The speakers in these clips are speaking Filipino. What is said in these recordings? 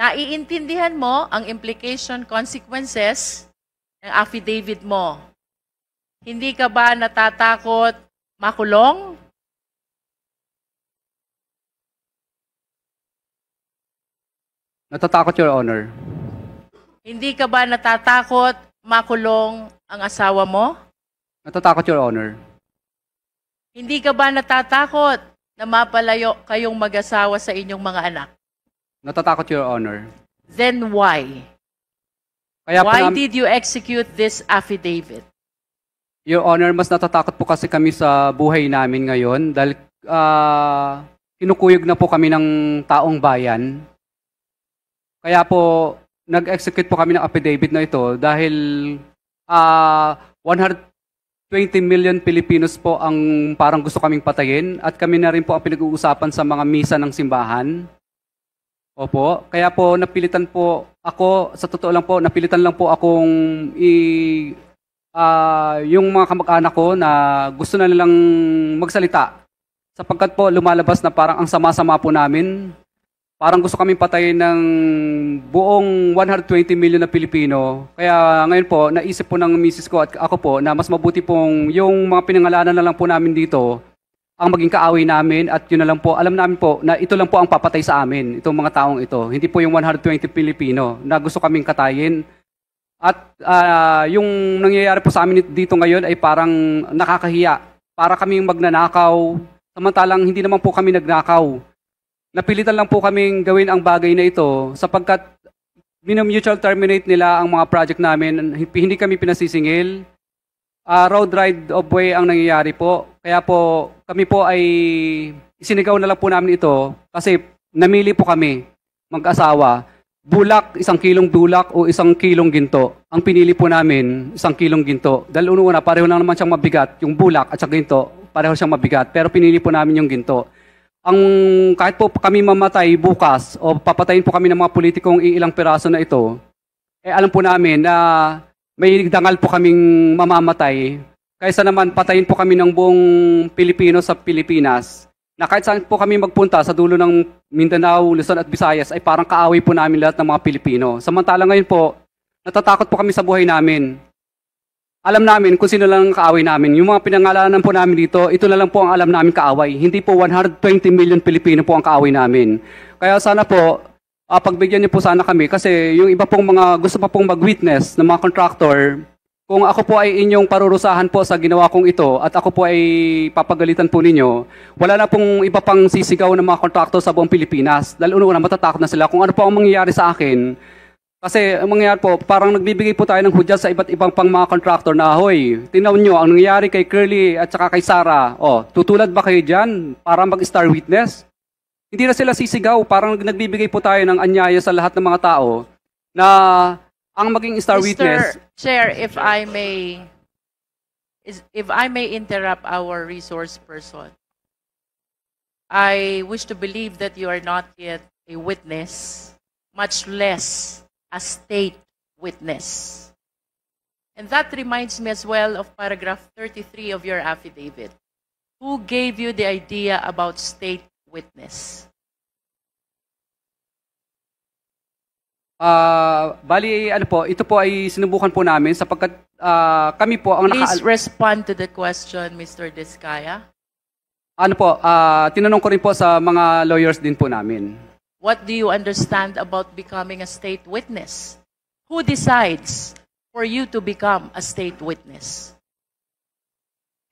Naiintindihan mo ang implication consequences ng affidavit mo. Hindi ka ba natatakot makulong? Natatakot, Your Honor. Hindi ka ba natatakot makulong ang asawa mo? Natatakot, Your Honor. Hindi ka ba natatakot na mapalayo kayong mag-asawa sa inyong mga anak? Natatakot, Your Honor. Then why? Why did you execute this affidavit? Your Honor, mas natatakot po kasi kami sa buhay namin ngayon dahil kinukuyog na po kami ng taong bayan. Kaya po, nag-execute po kami ng affidavit na ito dahil 120 million Filipinos po ang parang gusto kaming patayin at kami na rin po ang pinag-uusapan sa mga misa ng simbahan. Opo, kaya po napilitan po ako, sa totoo lang po, napilitan lang po akong yung mga kamag-anak ko na gusto na nilang magsalita. Sapagkat po lumalabas na parang ang sama-sama po namin. Parang gusto kaming patayin ng buong 120 million na Pilipino. Kaya ngayon po, naisip po ng misis ko at ako po na mas mabuti pong yung mga pinangalanan na lang po namin dito ang maging kaaway namin at yun na lang po, alam namin po na ito lang po ang papatay sa amin, itong mga taong ito. Hindi po yung 120 Pilipino na gusto kaming katayin. At yung nangyayari po sa amin dito ngayon ay parang nakakahiya. Para kaming magnanakaw, samantalang hindi naman po kami nagnakaw. Napilitan lang po kaming gawin ang bagay na ito sapagkat mutual terminate nila ang mga project namin, hindi kami pinasisingil. Road ride of way ang nangyayari po. Kaya po, kami po ay isinigaw na lang po namin ito kasi namili po kami, mag-asawa. Bulak, 1 kilong bulak o 1 kilong ginto. Ang pinili po namin, 1 kilong ginto. Dahil una, pareho lang naman siyang mabigat. Yung bulak at saka ginto, pareho siyang mabigat. Pero pinili po namin yung ginto. Kahit po kami mamatay bukas o papatayin po kami ng mga politikong ilang piraso na ito, alam po namin na may dangal po kaming mamamatay. Kaysa naman patayin po kami ng buong Pilipino sa Pilipinas. Na kahit saan po kami magpunta sa dulo ng Mindanao, Luzon at Visayas ay parang kaaway po namin lahat ng mga Pilipino. Samantala ngayon po, natatakot po kami sa buhay namin. Alam namin kung sino lang ang kaaway namin. Yung mga pinangalanan po namin dito, ito na lang po ang alam namin kaaway. Hindi po 120 million Pilipino po ang kaaway namin. Kaya sana po, pagbigyan niyo po sana kami kasi yung iba pong mga gusto pa pong mag-witness ng mga contractor, kung ako po ay inyong parurusahan po sa ginawa kong ito at ako po ay papagalitan po ninyo, wala na pong iba pang sisigaw ng mga contractor sa buong Pilipinas. Dahil una matatakot na sila kung ano po ang mangyayari sa akin. Kasi ang mangyayari po, parang nagbibigay po tayo ng hudyat sa iba't ibang pang mga contractor na, hoy, tingnan nyo, ang nangyayari kay Curly at saka kay Sarah, tutulad ba kayo dyan para mag-star witness? Hindi na sila sisigaw, parang nagbibigay po tayo ng anyaya sa lahat ng mga tao na ang maging star witness. Chair, if I may interrupt our resource person, I wish to believe that you are not yet a witness, much less a state witness. And that reminds me as well of paragraph 33 of your affidavit. Who gave you the idea about state witness? Bali, ano po, ito po ay sinubukan po namin sapagkat kami po ang Please respond to the question, Mr. Diskaya. Ano po, tinanong ko rin po sa mga lawyers din po namin. What do you understand about becoming a state witness? Who decides for you to become a state witness?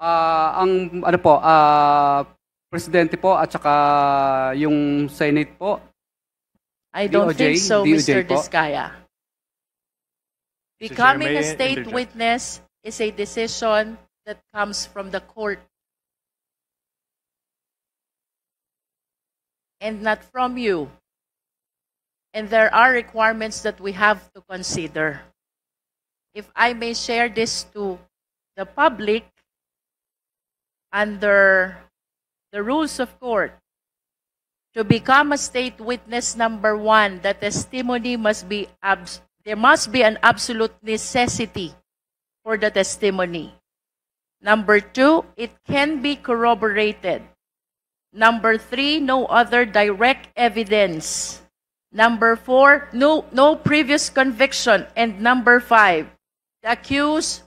Ang ano po, presidente po at saka yung Senate po. I don't DOJ, think so, Mr. po. Diskaya. Becoming a state witness is a decision that comes from the court and not from you. And there are requirements that we have to consider. If I may share this to the public, under the rules of court, to become a state witness, number one, the testimony must be, there must be an absolute necessity for the testimony. Number two, it can be corroborated. Number three, no other direct evidence Number 4, no previous conviction. And number 5, the accused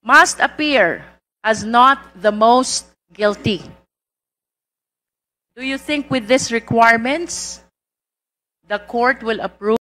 must appear as not the most guilty. Do you think with these requirements, the court will approve